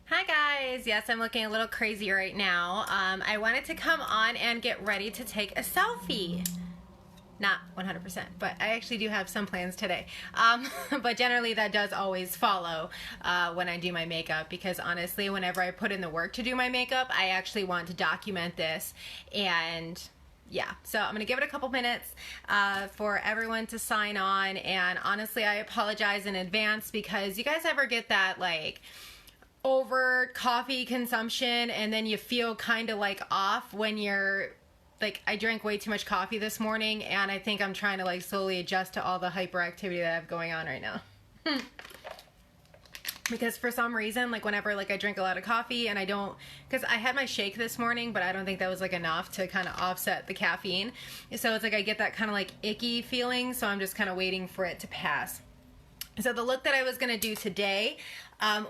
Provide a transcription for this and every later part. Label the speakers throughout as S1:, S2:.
S1: Hi guys, yes, I'm looking a little crazy right now. I wanted to come on and get ready to take a selfie. Not 100%, but I actually do have some plans today. But generally that does always follow when I do my makeup, because honestly, whenever I put in the work to do my makeup, I actually want to document this. And yeah, so I'm gonna give it a couple minutes for everyone to sign on. And honestly, I apologize in advance, because you guys ever get that like over coffee consumption and then you feel kind of like off when you're like, I drank way too much coffee this morning, and I think I'm trying to like slowly adjust to all the hyperactivity that I have going on right now. Because for some reason, like whenever like I drink a lot of coffee and I don't, because I had my shake this morning, but I don't think that was like enough to kind of offset the caffeine. So it's like I get that kind of like icky feeling, so I'm just kind of waiting for it to pass. So the look that I was going to do today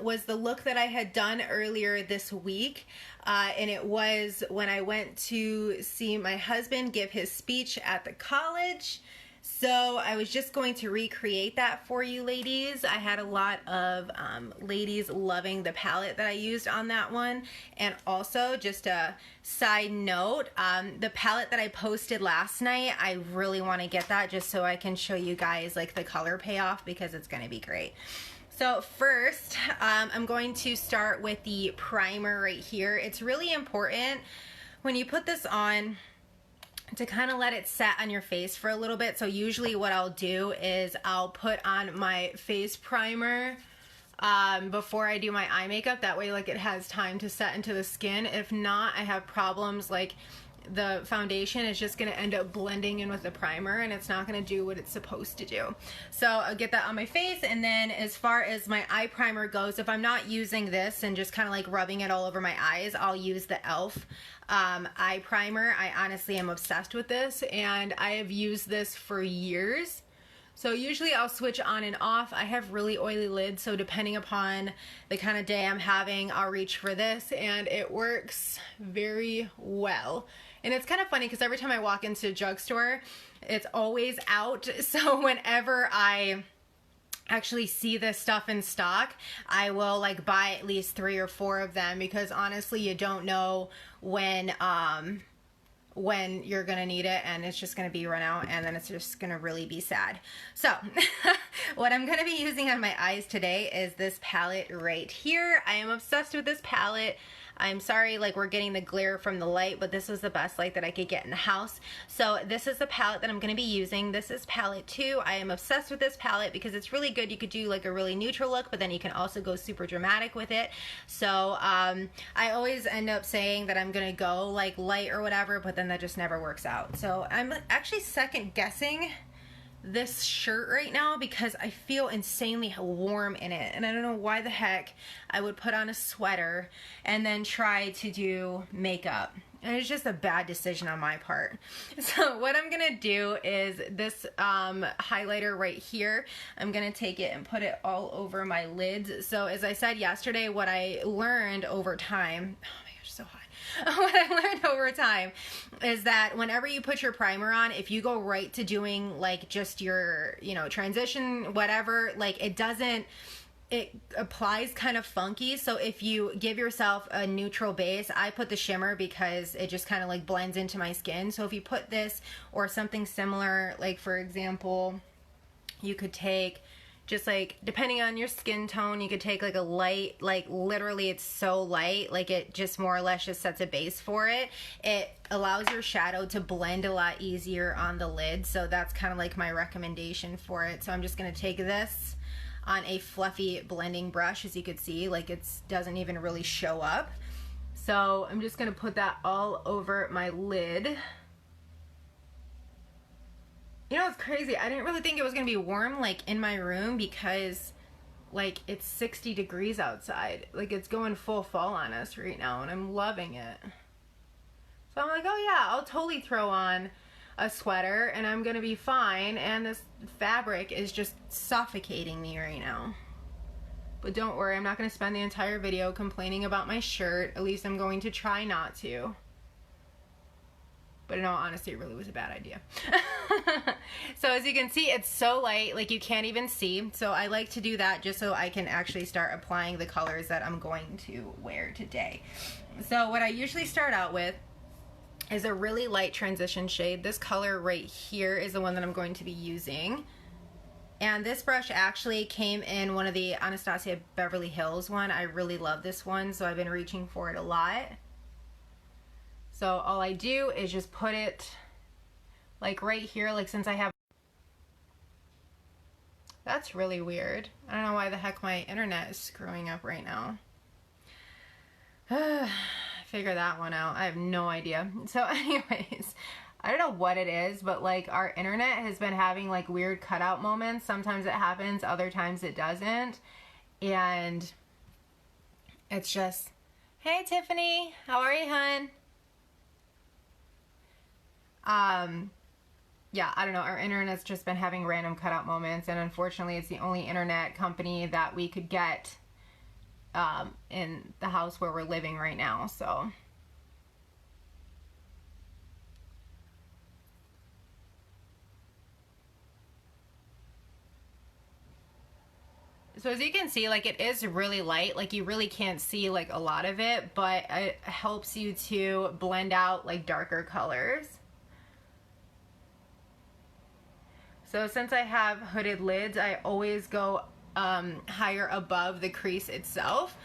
S1: was the look that I had done earlier this week. And it was when I went to see my husband give his speech at the college. So I was just going to recreate that for you ladies. I had a lot of ladies loving the palette that I used on that one. And also, just a side note, the palette that I posted last night, I really want to get that just so I can show you guys like the color payoff, because it's going to be great. So first, I'm going to start with the primer right here. It's really important when you put this on to kind of let it set on your face for a little bit. So usually what I'll do is I'll put on my face primer before I do my eye makeup. That way like it has time to set into the skin. If not, I have problems like the foundation is just going to end up blending in with the primer, and it's not going to do what it's supposed to do. So I'll get that on my face. And then as far as my eye primer goes, if I'm not using this and just kind of like rubbing it all over my eyes, I'll use the e.l.f. Eye primer. I honestly am obsessed with this, and I have used this for years. So usually I'll switch on and off. I have really oily lids, so depending upon the kind of day I'm having, I'll reach for this, and it works very well. And it's kind of funny because every time I walk into a drugstore, it's always out. So whenever I actually see this stuff in stock, I will like buy at least 3 or 4 of them, because honestly, you don't know when you're gonna need it, and it's just gonna be run out, and then it's just gonna really be sad. So what I'm gonna be using on my eyes today is this palette right here. I am obsessed with this palette. I'm sorry, like we're getting the glare from the light, but this was the best light that I could get in the house. So this is the palette that I'm going to be using. This is palette 2. I am obsessed with this palette because it's really good. You could do like a really neutral look, but then you can also go super dramatic with it. So I always end up saying that I'm going to go like light or whatever, but then that just never works out. So I'm actually second guessing this shirt right now because I feel insanely warm in it, and I don't know why the heck I would put on a sweater and then try to do makeup. And it's just a bad decision on my part. So what I'm gonna do is this highlighter right here, I'm gonna take it and put it all over my lids. So as I said yesterday, what I learned over time, oh my gosh, so hot. What I learned over time is that whenever you put your primer on, if you go right to doing like just your, you know, transition, whatever, like it applies kind of funky. So if you give yourself a neutral base, I put the shimmer because it just kind of like blends into my skin. So if you put this or something similar, like for example, you could take just like, depending on your skin tone, you could take like a light, like literally it's so light, like it just more or less just sets a base for it. It allows your shadow to blend a lot easier on the lid. So that's kind of like my recommendation for it. So I'm just going to take this on a fluffy blending brush. As you can see, like it doesn't even really show up. So I'm just going to put that all over my lid. You know, it's crazy. I didn't really think it was going to be warm, like, in my room because, like, it's 60 degrees outside. Like, it's going full fall on us right now, and I'm loving it. So I'm like, oh, yeah, I'll totally throw on a sweater, and I'm going to be fine, and this fabric is just suffocating me right now. But don't worry, I'm not going to spend the entire video complaining about my shirt. At least I'm going to try not to. But in all honesty, it really was a bad idea. So as you can see, it's so light, like you can't even see. So I like to do that just so I can actually start applying the colors that I'm going to wear today. So what I usually start out with is a really light transition shade. This color right here is the one that I'm going to be using. And this brush actually came in one of the Anastasia Beverly Hills one. I really love this one, so I've been reaching for it a lot. So all I do is just put it like right here, like since I have, that's really weird. I don't know why the heck my internet is screwing up right now. Figure that one out. I have no idea. So anyways, I don't know what it is, but like our internet has been having like weird cutout moments. Sometimes it happens, other times it doesn't. And it's just, hey Tiffany, how are you, hun? Yeah, I don't know, our internet's just been having random cutout moments, and unfortunately it's the only internet company that we could get in the house where we're living right now, so. So as you can see, like it is really light, like you really can't see like a lot of it, but it helps you to blend out like darker colors. So since I have hooded lids, I always go higher above the crease itself,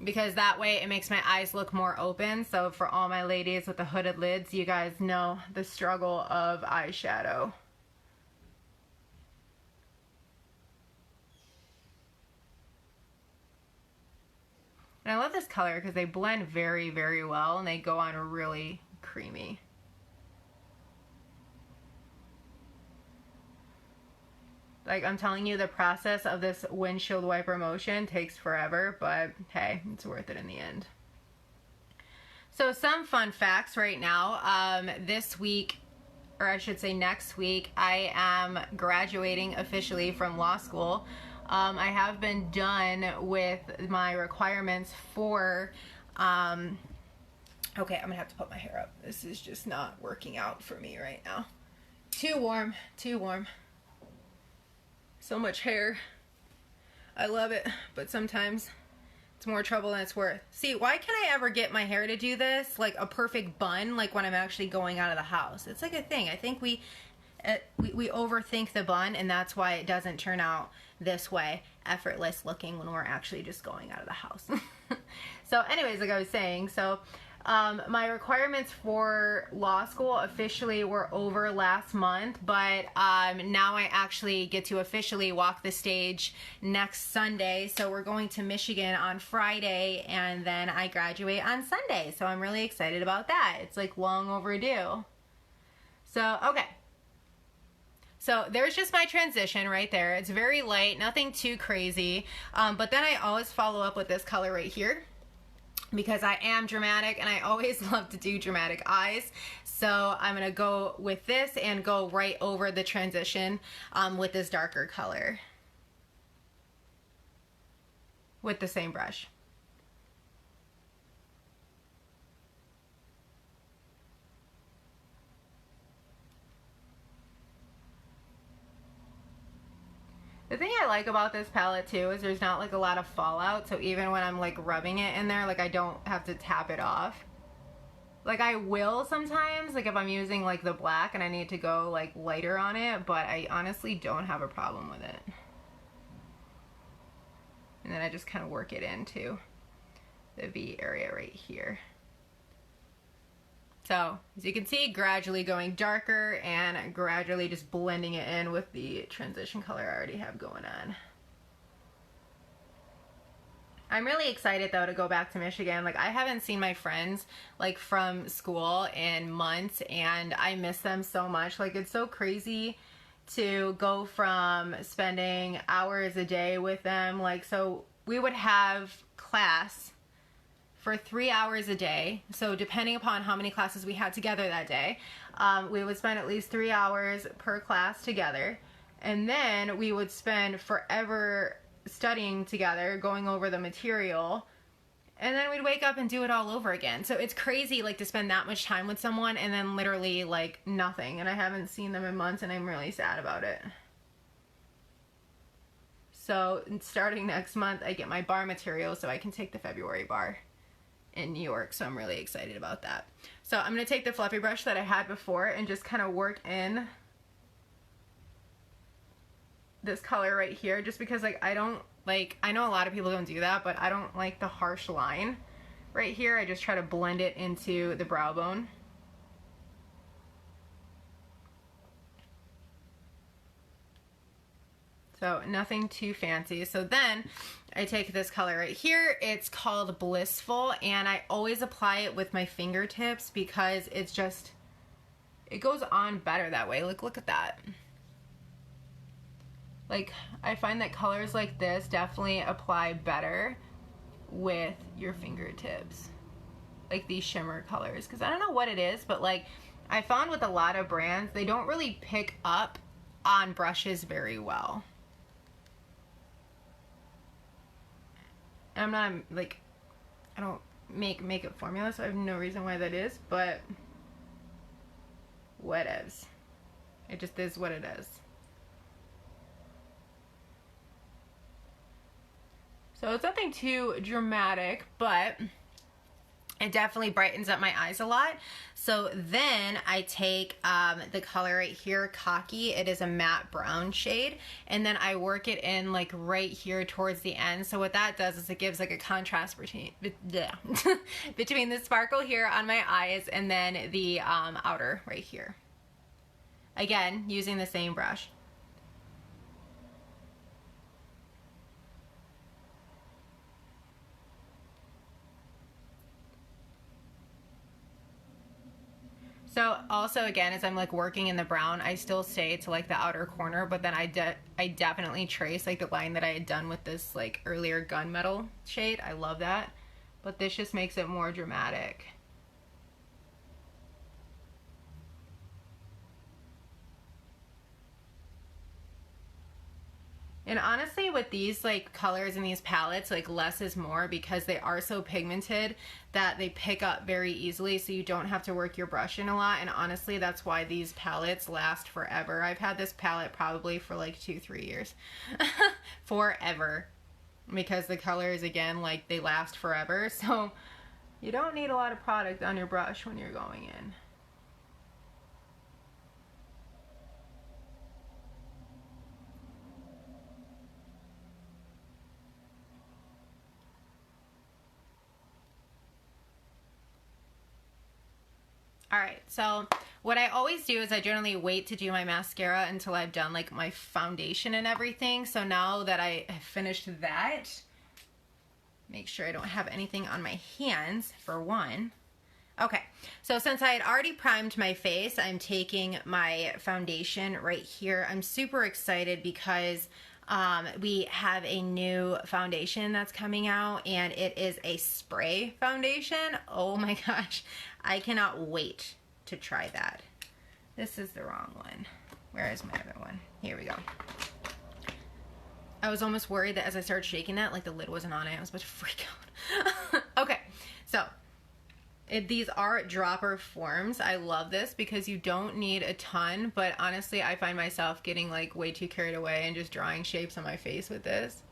S1: because that way it makes my eyes look more open. So for all my ladies with the hooded lids, you guys know the struggle of eyeshadow. And I love this color because they blend very, very well and they go on really creamy. Like I'm telling you, the process of this windshield wiper motion takes forever, but hey, it's worth it in the end. So some fun facts right now. This week, or I should say next week, I am graduating officially from law school. I have been done with my requirements for, okay, I'm gonna have to put my hair up. This is just not working out for me right now. Too warm, too warm. So much hair. I love it, but sometimes it's more trouble than it's worth. See, why can't I ever get my hair to do this, like a perfect bun, like when I'm actually going out of the house? It's like a thing. I think we overthink the bun, and that's why it doesn't turn out this way, effortless looking, when we're actually just going out of the house. So anyways, like I was saying, so my requirements for law school officially were over last month, but now I actually get to officially walk the stage next Sunday. So we're going to Michigan on Friday, and then I graduate on Sunday. So I'm really excited about that. It's like long overdue. So, okay. So there's just my transition right there. It's very light, nothing too crazy. But then I always follow up with this color right here, because I am dramatic and I always love to do dramatic eyes. So I'm gonna go with this and go right over the transition with this darker color with the same brush. The thing I like about this palette too is there's not like a lot of fallout, so even when I'm like rubbing it in there, like I don't have to tap it off. Like I will sometimes, like if I'm using like the black and I need to go like lighter on it, but I honestly don't have a problem with it. And then I just kind of work it into the V area right here. So, as you can see, gradually going darker and gradually just blending it in with the transition color I already have going on. I'm really excited though to go back to Michigan. Like I haven't seen my friends like from school in months, and I miss them so much. Like it's so crazy to go from spending hours a day with them. Like so we would have class for 3 hours a day. So depending upon how many classes we had together that day, we would spend at least 3 hours per class together. And then we would spend forever studying together, going over the material. And then we'd wake up and do it all over again. So it's crazy, like, to spend that much time with someone and then literally, like, nothing. And I haven't seen them in months, and I'm really sad about it. So starting next month, I get my bar material so I can take the February bar in New York. So I'm really excited about that. So I'm going to take the fluffy brush that I had before and just kind of work in this color right here, just because, like, I don't like, I know a lot of people don't do that, but I don't like the harsh line right here. I just try to blend it into the brow bone. So nothing too fancy. So then I take this color right here. It's called Blissful, and I always apply it with my fingertips because it's just, it goes on better that way. Look at that. Like, I find that colors like this definitely apply better with your fingertips. Like these shimmer colors. Because I don't know what it is, but, like, I found with a lot of brands, they don't really pick up on brushes very well. And I'm not, like, I don't make makeup formula, so I have no reason why that is, but whatevs. It just is what it is. So it's nothing too dramatic, but it definitely brightens up my eyes a lot. So then I take the color right here, Cocky. It is a matte brown shade. And then I work it in, like, right here towards the end. So what that does is it gives, like, a contrast between, between the sparkle here on my eyes and then the outer right here. Again, using the same brush. So also, again, as I'm, like, working in the brown, I still stay to, like, the outer corner, but then I definitely trace, like, the line that I had done with this, like, earlier gunmetal shade. I love that, but this just makes it more dramatic. And honestly, with these, like, colors and these palettes, like, less is more because they are so pigmented that they pick up very easily, so you don't have to work your brush in a lot. And honestly, that's why these palettes last forever. I've had this palette probably for like 2-3 years. Forever. Because the colors, again, like, they last forever. So you don't need a lot of product on your brush when you're going in. Alright, so what I always do is I generally wait to do my mascara until I've done, like, my foundation and everything. So now that I have finished that, make sure I don't have anything on my hands, for one. Okay, so since I had already primed my face, I'm taking my foundation right here. I'm super excited because we have a new foundation that's coming out, and it is a spray foundation. Oh my gosh, I cannot wait to try that. This is the wrong one. Where is my other one? Here we go. I was almost worried that as I started shaking that, like, the lid wasn't on it. I was about to freak out. Okay, so these are dropper forms. I love this because you don't need a ton, but honestly, I find myself getting, like, way too carried away and just drawing shapes on my face with this.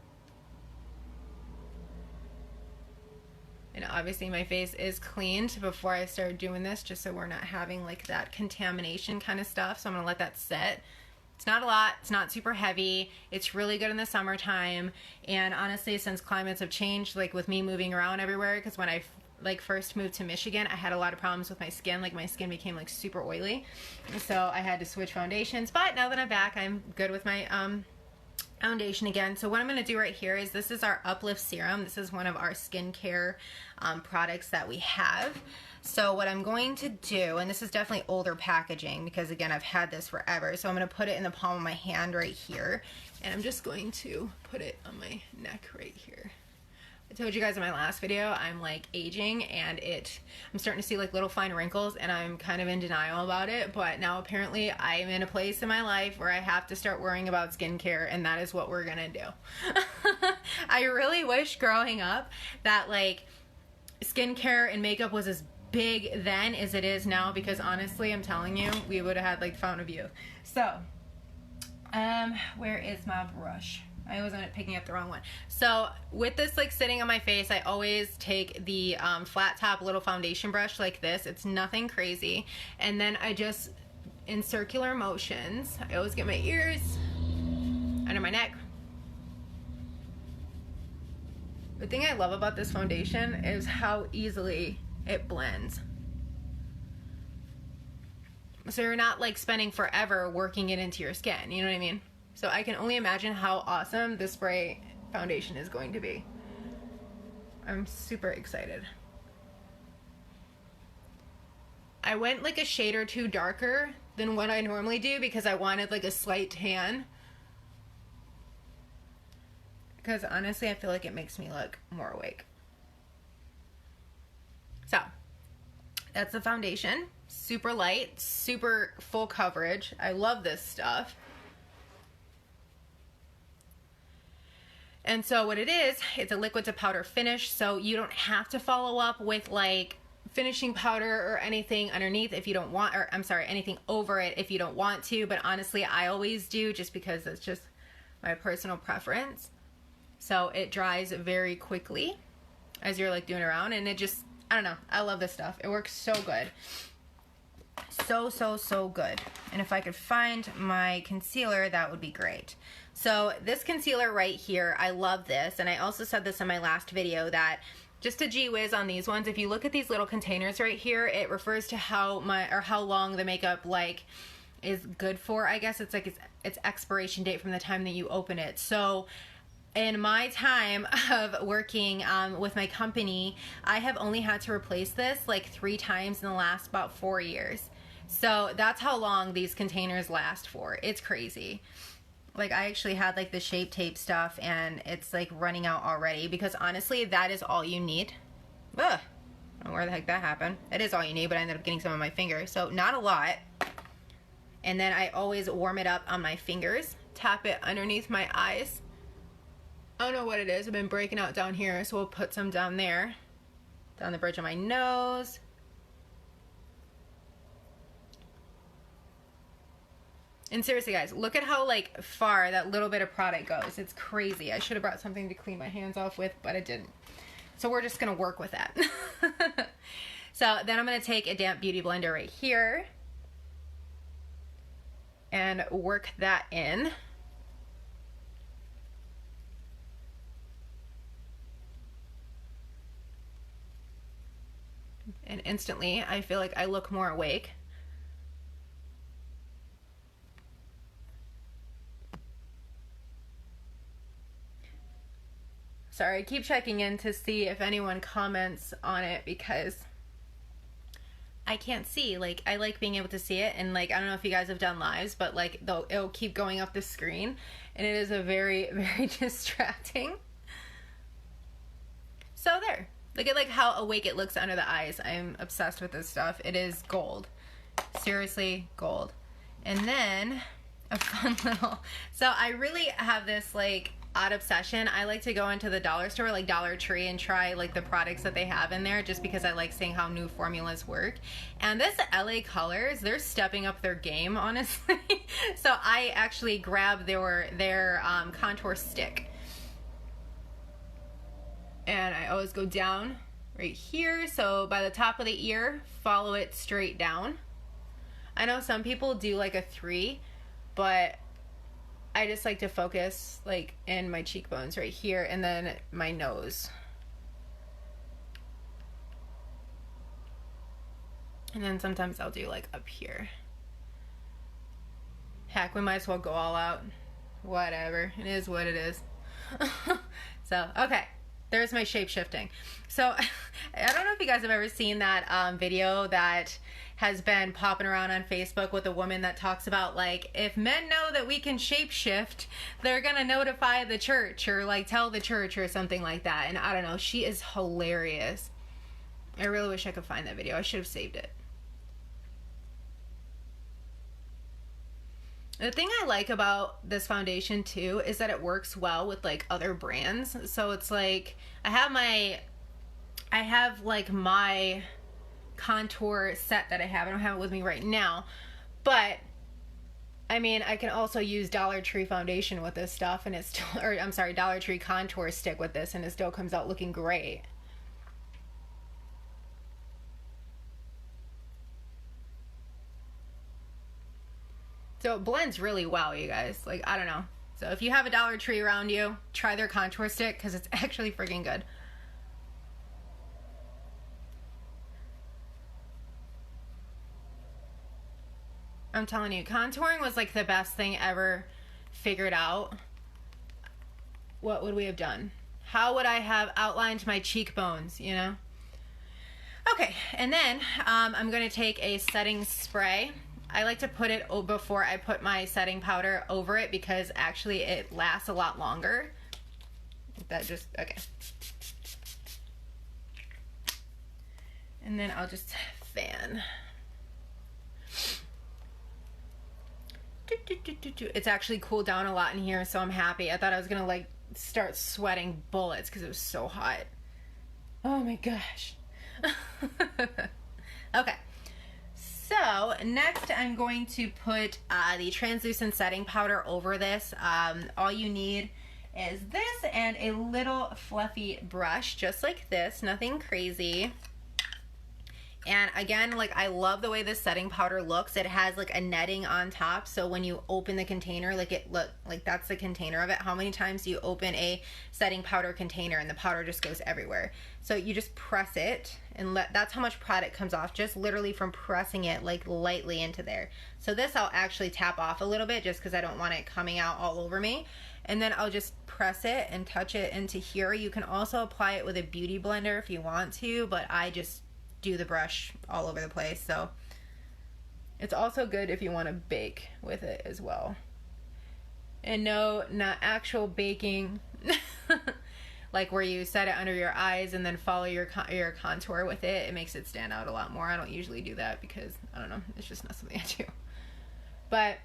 S1: And obviously my face is cleaned before I started doing this, just so we're not having, like, that contamination kind of stuff. So I'm gonna let that set. It's not a lot, it's not super heavy, it's really good in the summertime. And honestly, since climates have changed, like, with me moving around everywhere, because when I first moved to Michigan, I had a lot of problems with my skin. Like, my skin became, like, super oily, so I had to switch foundations. But now that I'm back, I'm good with my foundation again. So what I'm going to do right here is, this is our Uplift Serum. This is one of our skincare products that we have. So what I'm going to do, and this is definitely older packaging because, again, I've had this forever, so I'm going to put it in the palm of my hand right here, and I'm just going to put it on my neck right here. I told you guys in my last video, I'm, like, aging, and I'm starting to see, like, little fine wrinkles, and I'm kind of in denial about it, but now apparently I'm in a place in my life where I have to start worrying about skincare, and that is what we're gonna do. I really wish growing up that, like, skincare and makeup was as big then as it is now, because honestly, I'm telling you, we would have had like Fountain of Youth. So, where is my brush? I always end up picking up the wrong one. So with this like sitting on my face, I always take the flat top little foundation brush like this. It's nothing crazy. And then I just, in circular motions, I always get my ears, under my neck. The thing I love about this foundation is how easily it blends. So you're not like spending forever working it into your skin, you know what I mean? So I can only imagine how awesome this spray foundation is going to be. I'm super excited. I went like a shade or two darker than what I normally do because I wanted like a slight tan. Because honestly, I feel like it makes me look more awake. So, that's the foundation. Super light, super full coverage. I love this stuff. And so what it is, it's a liquid to powder finish, so you don't have to follow up with like finishing powder or anything underneath if you don't want, or I'm sorry, anything over it if you don't want to, but honestly I always do just because it's just my personal preference. So it dries very quickly as you're like doing it around, and it just, I don't know, I love this stuff. It works so good. So good. And if I could find my concealer, that would be great. So this concealer right here, I love this, and I also said this in my last video that just a gee whiz on these ones, if you look at these little containers right here, it refers to how long the makeup like is good for. I guess it's like its expiration date from the time that you open it. So in my time of working with my company, I have only had to replace this like 3 times in the last about 4 years. So that's how long these containers last for. It's crazy. Like I actually had like the Shape Tape stuff and it's like running out already, because honestly that is all you need. Ugh, I don't know where the heck that happened. It is all you need, but I ended up getting some on my finger, so not a lot. And then I always warm it up on my fingers, tap it underneath my eyes. I don't know what it is, I've been breaking out down here, so we'll put some down there, down the bridge of my nose. And seriously guys, look at how like far that little bit of product goes. It's crazy. I should have brought something to clean my hands off with, but I didn't. So we're just gonna work with that. So then I'm gonna take a damp beauty blender right here and work that in. And instantly I feel like I look more awake. Sorry, I keep checking in to see if anyone comments on it because I can't see. Like, I like being able to see it, and like, I don't know if you guys have done lives, but like, it'll keep going up the screen, and it is a very, very distracting. So there. Look at like how awake it looks under the eyes. I'm obsessed with this stuff. It is gold. Seriously, gold. And then a fun little, so I really have this like odd obsession. I like to go into the dollar store, like Dollar Tree, and try like the products that they have in there, just because I like seeing how new formulas work. And this LA Colors, they're stepping up their game, honestly. So I actually grabbed their contour stick, and I always go down right here. So by the top of the ear, follow it straight down. I know some people do like a 3, but I just like to focus like in my cheekbones right here, and then my nose. And then sometimes I'll do like up here. Heck, we might as well go all out. Whatever, it is what it is. So, okay. There's my shape shifting. So I don't know if you guys have ever seen that video that has been popping around on Facebook with a woman that talks about like, if men know that we can shape shift, they're gonna notify the church or like tell the church or something like that. And I don't know, she is hilarious. I really wish I could find that video. I should have saved it. The thing I like about this foundation too is that it works well with like other brands. So it's like I I have like my contour set that I don't have it with me right now, but I mean, I can also use Dollar Tree foundation with this stuff, and it's still, or I'm sorry, Dollar Tree contour stick with this, and it still comes out looking great. So it blends really well, you guys. Like, I don't know. So if you have a Dollar Tree around you, try their contour stick because it's actually freaking good. I'm telling you, contouring was like the best thing ever figured out. What would we have done? How would I have outlined my cheekbones, you know? Okay, and then I'm going to take a setting spray. I like to put it before I put my setting powder over it because actually it lasts a lot longer. That just, okay. And then I'll just fan. It's actually cooled down a lot in here, so I'm happy. I thought I was gonna like start sweating bullets because it was so hot. Oh my gosh. Okay, so next I'm going to put the translucent setting powder over this. All you need is this and a little fluffy brush just like this, nothing crazy. And again, like, I love the way this setting powder looks. It has like a netting on top, so when you open the container, like that's the container of it. How many times do you open a setting powder container and the powder just goes everywhere? So you just press it and that's how much product comes off, just literally from pressing it like lightly into there. So this I'll actually tap off a little bit just because I don't want it coming out all over me. And then I'll just press it and touch it into here. You can also apply it with a beauty blender if you want to, but I just do the brush all over the place. So it's also good if you want to bake with it as well. And no, not actual baking like where you set it under your eyes and then follow your contour with it. It makes it stand out a lot more. I don't usually do that because I don't know, it's just not something I do. But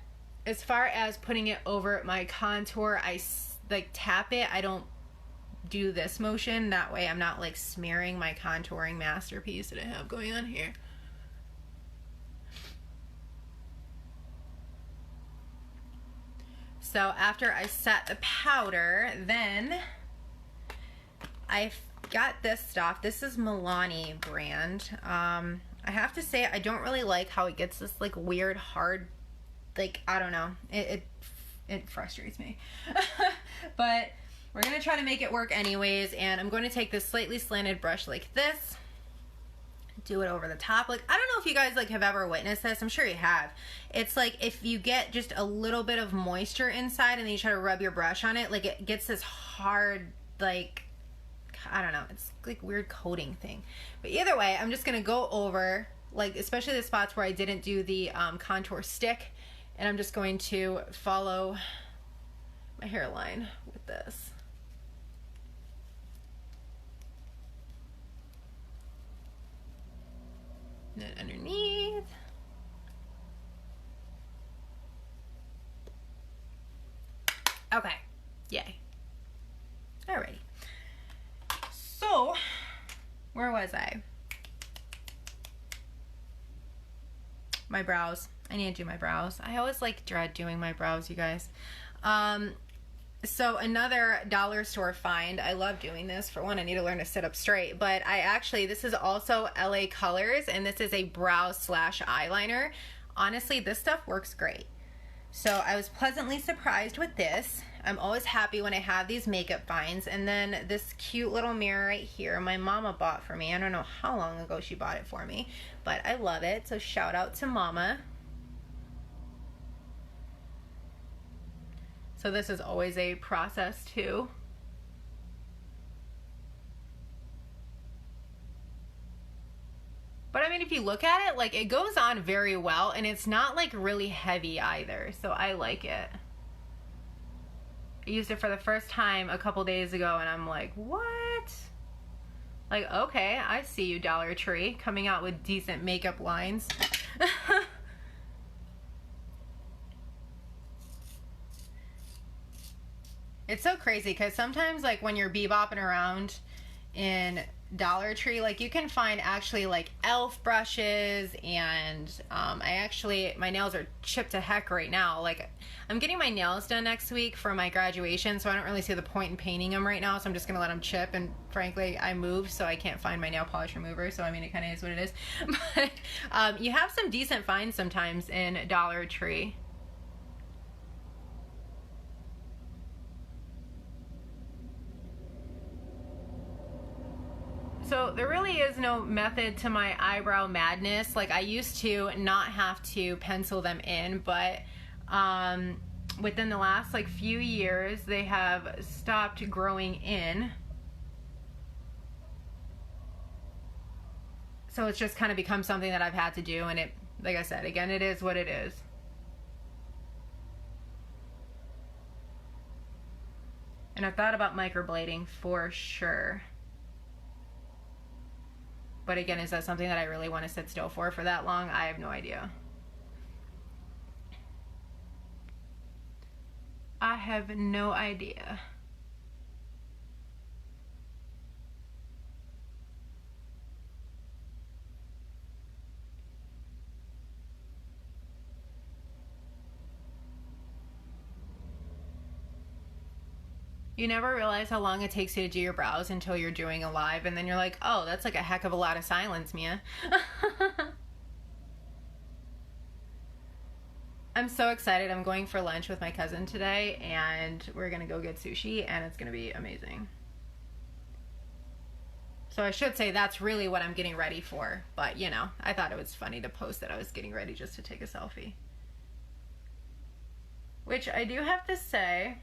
S1: as far as putting it over my contour, I like tap it. I don't do this motion, that way I'm not like smearing my contouring masterpiece that I have going on here. So after I set the powder, then I've got this stuff. This is Milani brand. I have to say I don't really like how it gets this like weird hard, like, I don't know, it frustrates me. But we're going to try to make it work anyways, and I'm going to take this slightly slanted brush like this, do it over the top. Like, I don't know if you guys like have ever witnessed this. I'm sure you have. It's like if you get just a little bit of moisture inside and then you try to rub your brush on it, like it gets this hard, like, I don't know, it's like weird coating thing. But either way, I'm just going to go over, like, especially the spots where I didn't do the contour stick, and I'm just going to follow my hairline with this. And then underneath. Okay, yay. Alrighty. So, where was I? My brows. I need to do my brows. I always like dread doing my brows, you guys. So another dollar store find. I love doing this. For one, I need to learn to sit up straight, but this is also LA Colors, and this is a brow slash eyeliner. Honestly, this stuff works great. So I was pleasantly surprised with this. I'm always happy when I have these makeup finds. And then this cute little mirror right here, my mama bought for me. I don't know how long ago she bought it for me, but I love it. So shout out to mama. So this is always a process too. But I mean, if you look at it, like, it goes on very well, and it's not like really heavy either, so I like it. I used it for the first time a couple days ago, and I'm like, what? Like, okay, I see you, Dollar Tree, coming out with decent makeup lines. It's so crazy because sometimes, like, when you're bebopping around in Dollar Tree, like you can find actually like elf brushes, and my nails are chipped to heck right now. Like I'm getting my nails done next week for my graduation, so I don't really see the point in painting them right now, so I'm just gonna let them chip. And frankly, I moved, so I can't find my nail polish remover, so I mean, it kind of is what it is. But you have some decent finds sometimes in Dollar Tree. So there really is no method to my eyebrow madness. Like I used to not have to pencil them in, but within the last like few years they have stopped growing in. So it's just kind of become something that I've had to do, and it, like I said, again, it is what it is. And I've thought about microblading for sure. But again, is that something that I really want to sit still for that long? I have no idea. I have no idea. You never realize how long it takes you to do your brows until you're doing a live, and then you're like, oh, that's like a heck of a lot of silence, Mia. I'm so excited. I'm going for lunch with my cousin today, and we're gonna go get sushi, and it's gonna be amazing. So I should say that's really what I'm getting ready for, but you know, I thought it was funny to post that I was getting ready just to take a selfie. Which I do have to say,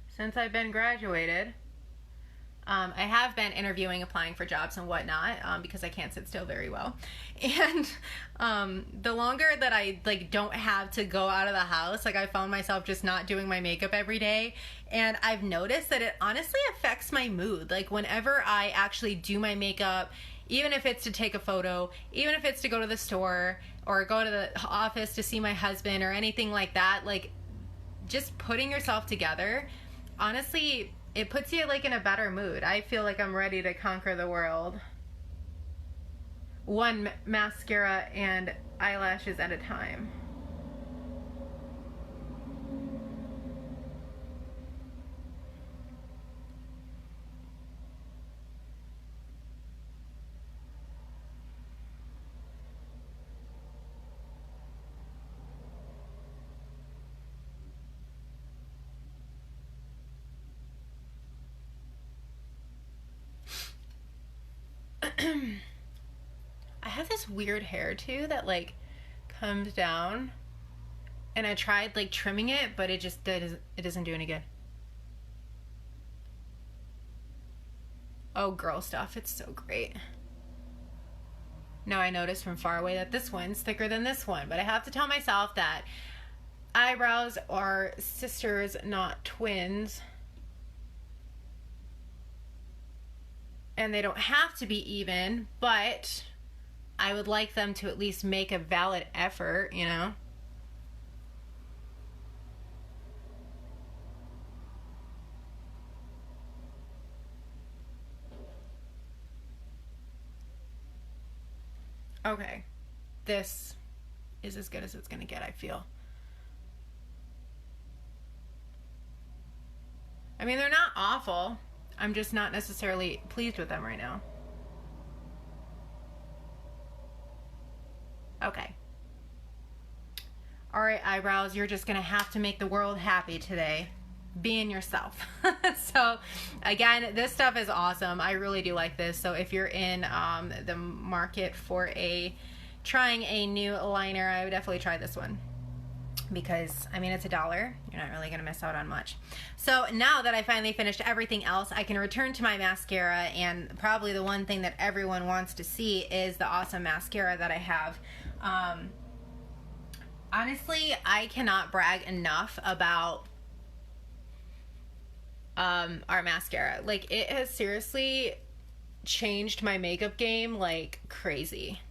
S1: since I've been graduated, I have been interviewing, applying for jobs and whatnot, because I can't sit still very well. And the longer that I like don't have to go out of the house, like I found myself just not doing my makeup every day. And I've noticed that it honestly affects my mood. Like whenever I actually do my makeup, even if it's to take a photo, even if it's to go to the store or go to the office to see my husband or anything like that, like just putting yourself together, honestly, it puts you like in a better mood. I feel like I'm ready to conquer the world. One mascara and eyelashes at a time. I have this weird hair too that like comes down, and I tried like trimming it, but it doesn't do any good. Oh, girl stuff, it's so great. Now I notice from far away that this one's thicker than this one, but I have to tell myself that eyebrows are sisters, not twins. And they don't have to be even, but I would like them to at least make a valid effort, you know? Okay. This is as good as it's gonna get, I feel. I mean, they're not awful. I'm just not necessarily pleased with them right now. Okay. All right, eyebrows, you're just gonna have to make the world happy today. Being yourself. So again, this stuff is awesome. I really do like this. So if you're in the market for trying a new liner, I would definitely try this one. Because, I mean, it's $1. You're not really going to miss out on much. So now that I finally finished everything else, I can return to my mascara, and probably the one thing that everyone wants to see is the awesome mascara that I have. Honestly, I cannot brag enough about our mascara. Like, it has seriously changed my makeup game like crazy.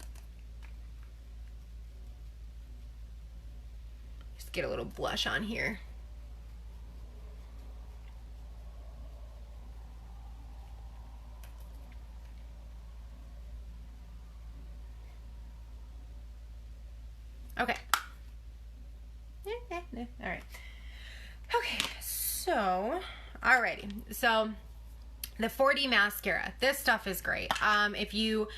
S1: Get a little blush on here. All right. Okay, so, alrighty. So, the 4D mascara. This stuff is great. If you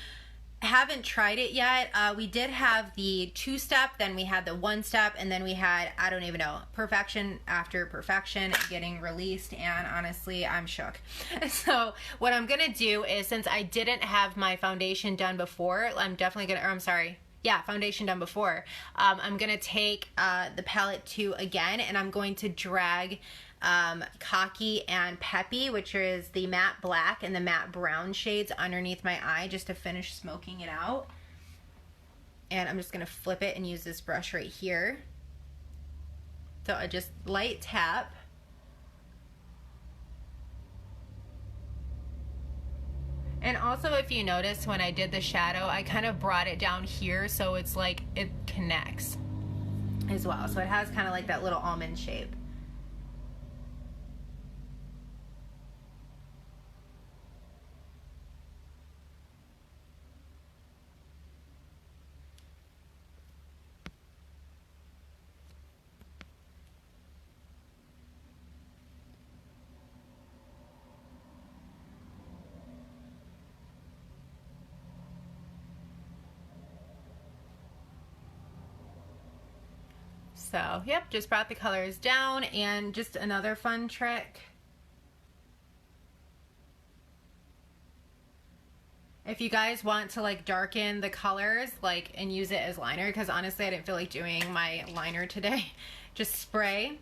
S1: haven't tried it yet, we did have the 2-step, then we had the 1-step, and then we had, I don't even know, perfection after perfection getting released, and honestly, I'm shook. So what I'm gonna do is, since I didn't have my foundation done before, I'm definitely gonna, or I'm sorry, yeah, foundation done before, I'm gonna take the palette 2 again, and I'm going to drag Cocky and Peppy, which is the matte black and the matte brown shades underneath my eye, just to finish smoking it out. And I'm just gonna flip it and use this brush right here. So I just light tap. And also, if you notice, when I did the shadow, I kind of brought it down here so it's like it connects as well. So it has kind of like that little almond shape. So, yep, just brought the colors down. And just another fun trick, if you guys want to like darken the colors like and use it as liner, because honestly I didn't feel like doing my liner today, just spray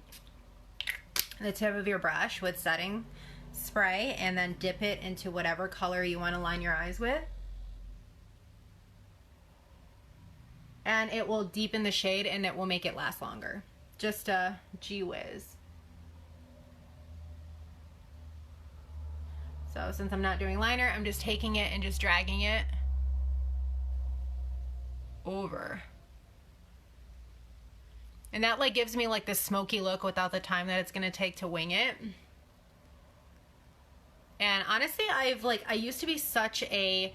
S1: the tip of your brush with setting spray and then dip it into whatever color you want to line your eyes with. And it will deepen the shade and it will make it last longer. Just a gee whiz. So since I'm not doing liner, I'm just taking it and just dragging it over. And that like gives me like this smoky look without the time that it's gonna take to wing it. And honestly, I used to be such a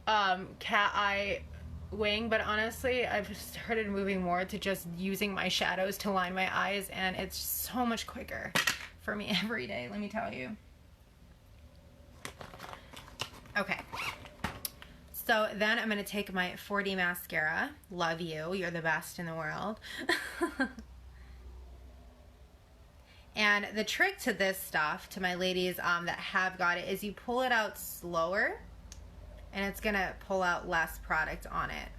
S1: cat eye wing, but honestly I've started moving more to just using my shadows to line my eyes, and it's so much quicker for me every day, let me tell you. Okay, so then I'm going to take my 4D mascara, Love You, you're the best in the world. And the trick to this stuff, to my ladies that have got it, is you pull it out slower and it's gonna pull out less product on it.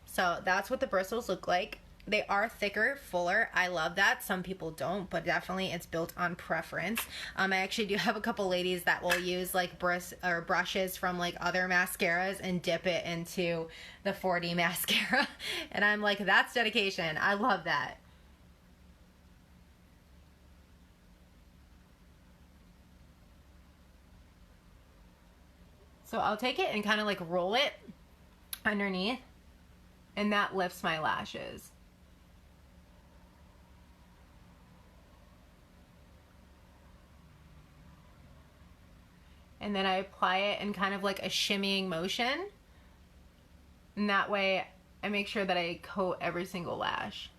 S1: So that's what the bristles look like. They are thicker, fuller. I love that. Some people don't, but definitely it's built on preference. I actually do have a couple ladies that will use like brushes from like other mascaras and dip it into the 4D mascara. And I'm like, that's dedication. I love that. So I'll take it and kind of like roll it underneath, and that lifts my lashes. And then I apply it in kind of like a shimmying motion. And that way I make sure that I coat every single lash.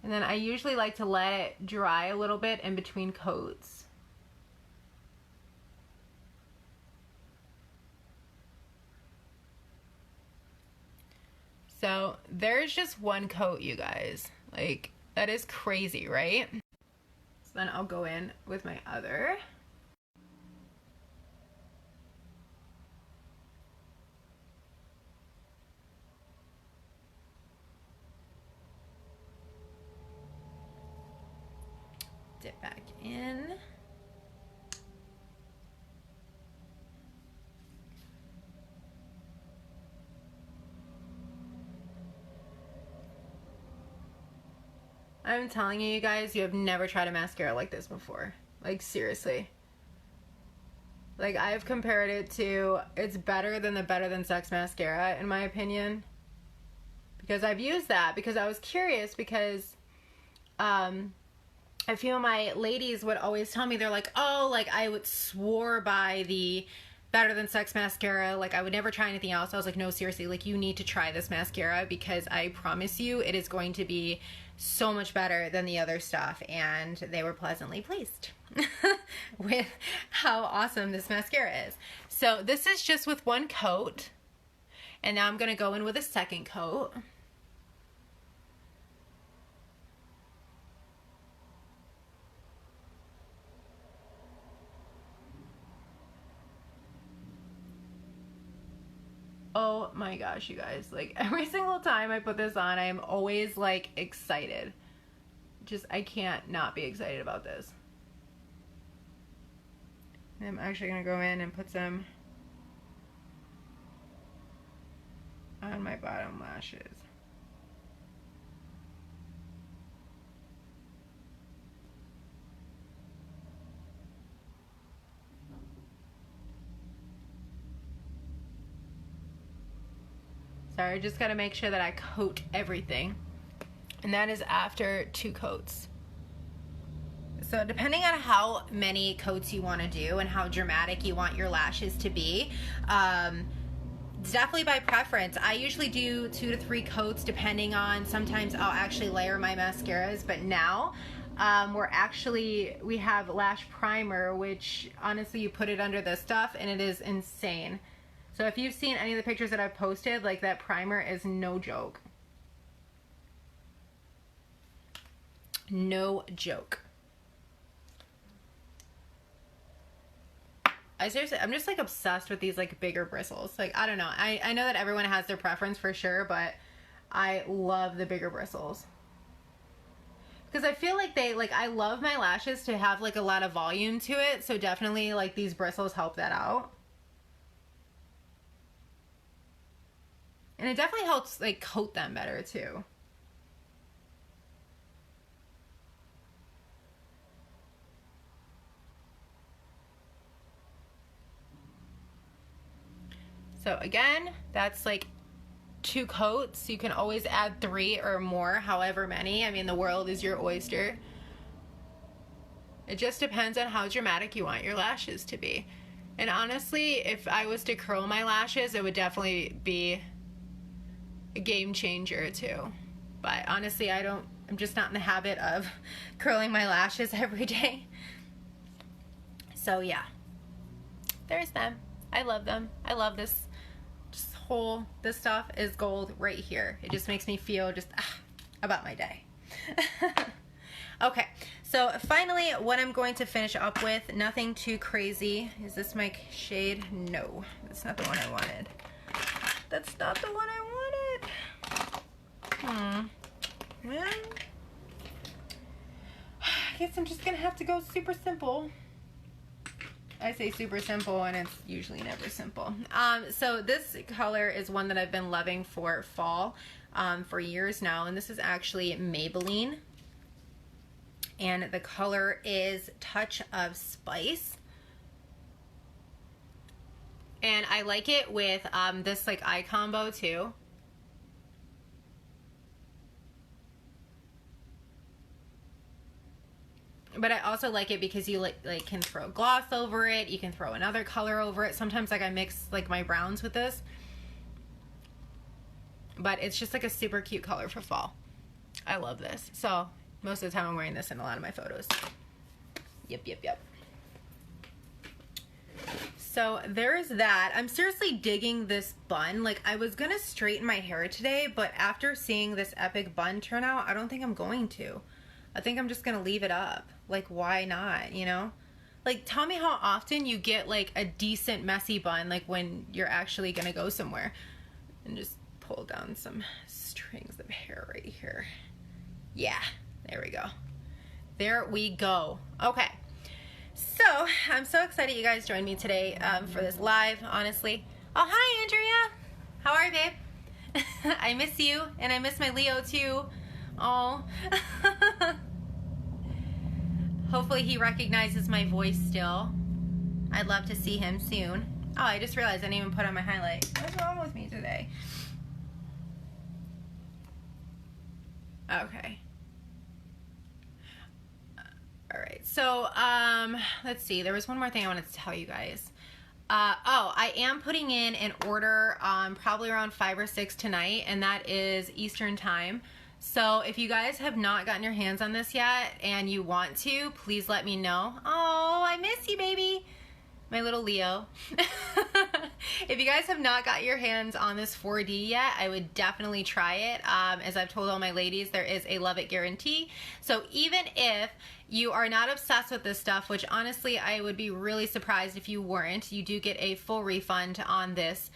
S1: And then I usually like to let it dry a little bit in between coats. So there's just one coat, you guys. Like, that is crazy, right? So then I'll go in with my other. Dip back in. I'm telling you guys, you have never tried a mascara like this before. Like, seriously. Like, I've compared it to, it's better than the Better Than Sex mascara, in my opinion. Because I've used that, because I was curious, because a few of my ladies would always tell me, they're like, oh, like I would swore by the Better Than Sex mascara, like I would never try anything else. I was like, no, seriously, like you need to try this mascara because I promise you it is going to be so much better than the other stuff. And they were pleasantly pleased with how awesome this mascara is. So this is just with one coat, and now I'm gonna go in with a second coat. Oh my gosh, you guys, like every single time I put this on, I am always like excited. Just, I can't not be excited about this. I'm actually gonna go in and put some on my bottom lashes. Sorry, I just gotta make sure that I coat everything. And that is after 2 coats. So depending on how many coats you want to do and how dramatic you want your lashes to be, it's definitely by preference. I usually do 2 to 3 coats depending on, sometimes I'll actually layer my mascaras, but now we have lash primer, which honestly you put it under this stuff and it is insane. So if you've seen any of the pictures that I've posted, like that primer is no joke. No joke. I'm just like obsessed with these like bigger bristles. Like, I don't know. I know that everyone has their preference for sure, but I love the bigger bristles. Because I feel like I love my lashes to have like a lot of volume to it. So definitely like these bristles help that out. And it definitely helps like coat them better too. So again, that's like 2 coats. You can always add 3 or more, however many. I mean, the world is your oyster. It just depends on how dramatic you want your lashes to be. And honestly, if I was to curl my lashes, it would definitely be a game changer too. But honestly, I'm just not in the habit of curling my lashes every day. So yeah, there's them. I love them. I love this this stuff is gold right here. It just makes me feel just about my day. Okay, so finally what I'm going to finish up with, nothing too crazy. Is this my shade? No, that's not the one I wanted. That's not the one I wanted. Well, I guess I'm just gonna have to go super simple. I say super simple and it's usually never simple. So this color is one that I've been loving for fall for years now, and this is actually Maybelline, and the color is Touch of Spice. And I like it with this like eye combo too. But I also like it because you like can throw gloss over it. You can throw another color over it. Sometimes like I mix like my browns with this. But it's just like a super cute color for fall. I love this. So most of the time I'm wearing this in a lot of my photos. Yep. So there's that. I'm seriously digging this bun. Like, I was gonna straighten my hair today, but after seeing this epic bun turn out, I don't think I'm going to. I think I'm just gonna leave it up. Like, why not, you know? Like, tell me how often you get like a decent messy bun, like when you're actually gonna go somewhere. And just pull down some strings of hair right here. Yeah, there we go. There we go. Okay. So, I'm so excited you guys joined me today for this live, honestly. Oh, hi, Andrea. How are you, babe? I miss you, and I miss my Leo, too. Oh. Hopefully he recognizes my voice still. I'd love to see him soon. Oh, I just realized I didn't even put on my highlight. What's wrong with me today? Okay. right, so let's see, there was one more thing I wanted to tell you guys. I am putting in an order probably around 5 or 6 tonight, and that is Eastern time. So if you guys have not gotten your hands on this yet and you want to, please let me know. Oh, I miss you, baby. My little Leo. If you guys have not got your hands on this 4D yet, I would definitely try it. As I've told all my ladies, there is a love it guarantee. So even if you are not obsessed with this stuff, which honestly I would be really surprised if you weren't, you do get a full refund on this.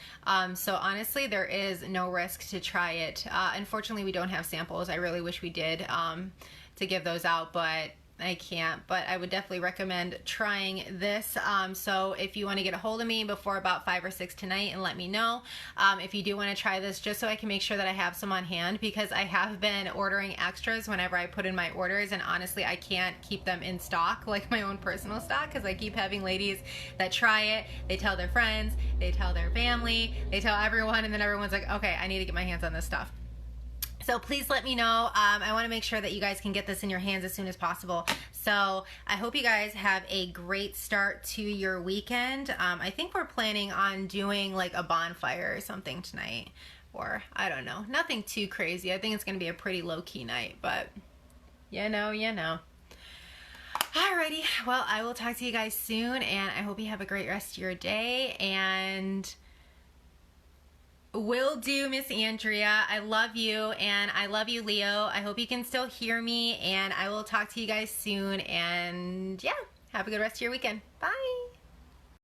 S1: So honestly, there is no risk to try it. Unfortunately, we don't have samples. I really wish we did to give those out, but I can't. But I would definitely recommend trying this. So if you want to get a hold of me before about 5 or 6 tonight and let me know if you do want to try this, just so I can make sure that I have some on hand, because I have been ordering extras whenever I put in my orders, and honestly I can't keep them in stock, like my own personal stock, because I keep having ladies that try it, they tell their friends, they tell their family, they tell everyone, and then everyone's like, okay, I need to get my hands on this stuff. So please let me know. I want to make sure that you guys can get this in your hands as soon as possible. So I hope you guys have a great start to your weekend. I think we're planning on doing like a bonfire or something tonight. Or I don't know. Nothing too crazy. I think it's going to be a pretty low-key night. But you know, you know. Alrighty. Well, I will talk to you guys soon. And I hope you have a great rest of your day. And will do, Miss Andrea. I love you, and I love you, Leo. I hope you can still hear me, and I will talk to you guys soon. And yeah, have a good rest of your weekend. Bye.